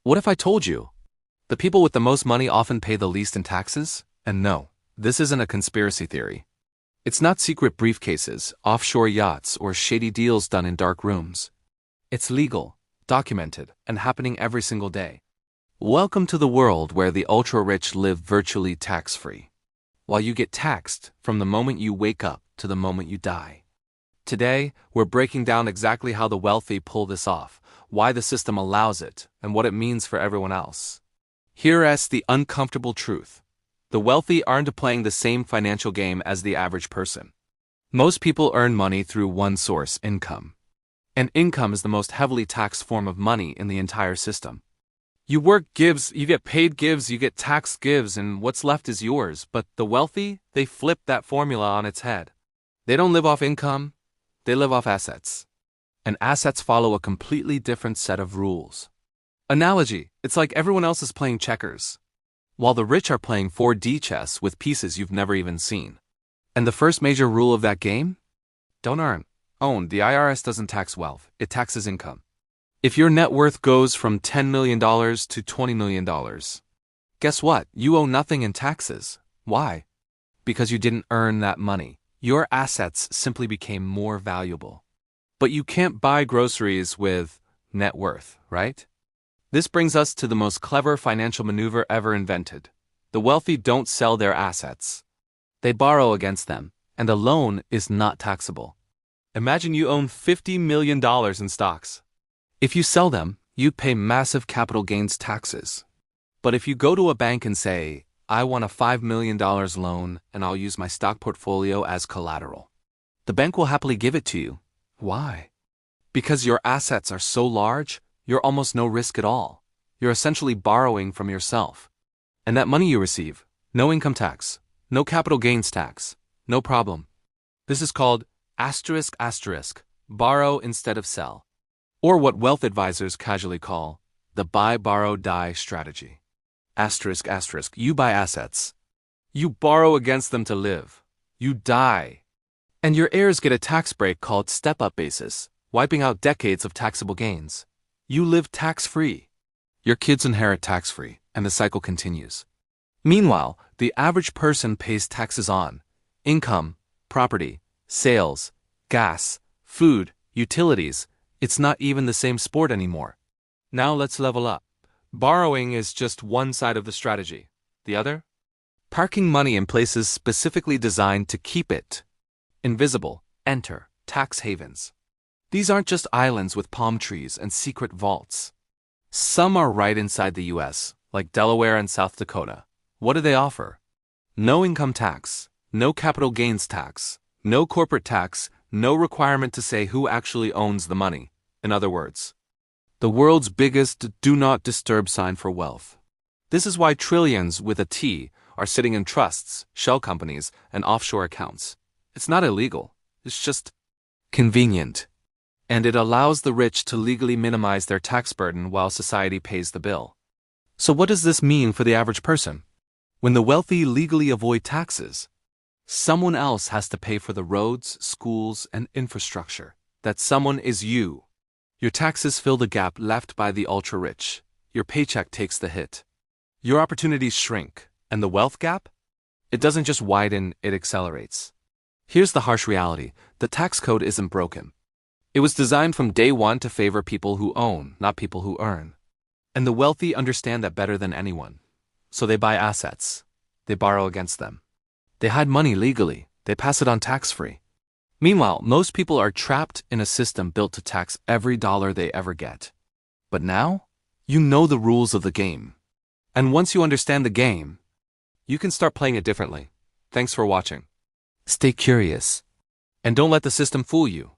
What if I told you? The people with the most money often pay the least in taxes? And no, this isn't a conspiracy theory. It's not secret briefcases, offshore yachts, or shady deals done in dark rooms. It's legal, documented, and happening every single day. Welcome to the world where the ultra-rich live virtually tax-free, while you get taxed from the moment you wake up to the moment you die. Today, we're breaking down exactly how the wealthy pull this off, why the system allows it, and what it means for everyone else. Here's the uncomfortable truth. The wealthy aren't playing the same financial game as the average person. Most people earn money through one source, income. And income is the most heavily taxed form of money in the entire system. You work gives, you get paid gives, you get taxed gives, and what's left is yours. But the wealthy, they flip that formula on its head. They don't live off income, they live off assets. And assets follow a completely different set of rules. Analogy, it's like everyone else is playing checkers, while the rich are playing 4D chess with pieces you've never even seen. And the first major rule of that game? Don't own. The IRS doesn't tax wealth, it taxes income. If your net worth goes from $10 million to $20 million, guess what? You owe nothing in taxes. Why? Because you didn't earn that money. Your assets simply became more valuable. But you can't buy groceries with net worth, right? This brings us to the most clever financial maneuver ever invented. The wealthy don't sell their assets. They borrow against them, and a loan is not taxable. Imagine you own $50 million in stocks. If you sell them, you'd pay massive capital gains taxes. But if you go to a bank and say, I want a $5 million loan and I'll use my stock portfolio as collateral, the bank will happily give it to you. Why? Because your assets are so large, you're almost no risk at all. You're essentially borrowing from yourself. And that money you receive, no income tax, no capital gains tax, no problem. This is called ***, borrow instead of sell. Or what wealth advisors casually call the buy, borrow, die strategy. ***, you buy assets. You borrow against them to live. You die. And your heirs get a tax break called step-up basis, wiping out decades of taxable gains. You live tax-free. Your kids inherit tax-free, and the cycle continues. Meanwhile, the average person pays taxes on income, property, sales, gas, food, utilities. It's not even the same sport anymore. Now let's level up. Borrowing is just one side of the strategy. The other? Parking money in places specifically designed to keep it invisible. Enter tax havens. These aren't just islands with palm trees and secret vaults. Some are right inside the US, like Delaware and South Dakota. What do they offer? No income tax, no capital gains tax, no corporate tax, no requirement to say who actually owns the money. In other words, the world's biggest do not disturb sign for wealth. This is why trillions with a T are sitting in trusts, shell companies, and offshore accounts. It's not illegal. It's just convenient. And it allows the rich to legally minimize their tax burden while society pays the bill. So what does this mean for the average person? When the wealthy legally avoid taxes, someone else has to pay for the roads, schools, and infrastructure. That someone is you. Your taxes fill the gap left by the ultra-rich. Your paycheck takes the hit. Your opportunities shrink. And the wealth gap? It doesn't just widen, it accelerates. Here's the harsh reality. The tax code isn't broken. It was designed from day one to favor people who own, not people who earn. And the wealthy understand that better than anyone. So they buy assets. They borrow against them. They hide money legally. They pass it on tax-free. Meanwhile, most people are trapped in a system built to tax every dollar they ever get. But now, you know the rules of the game. And once you understand the game, you can start playing it differently. Thanks for watching. Stay curious. And don't let the system fool you.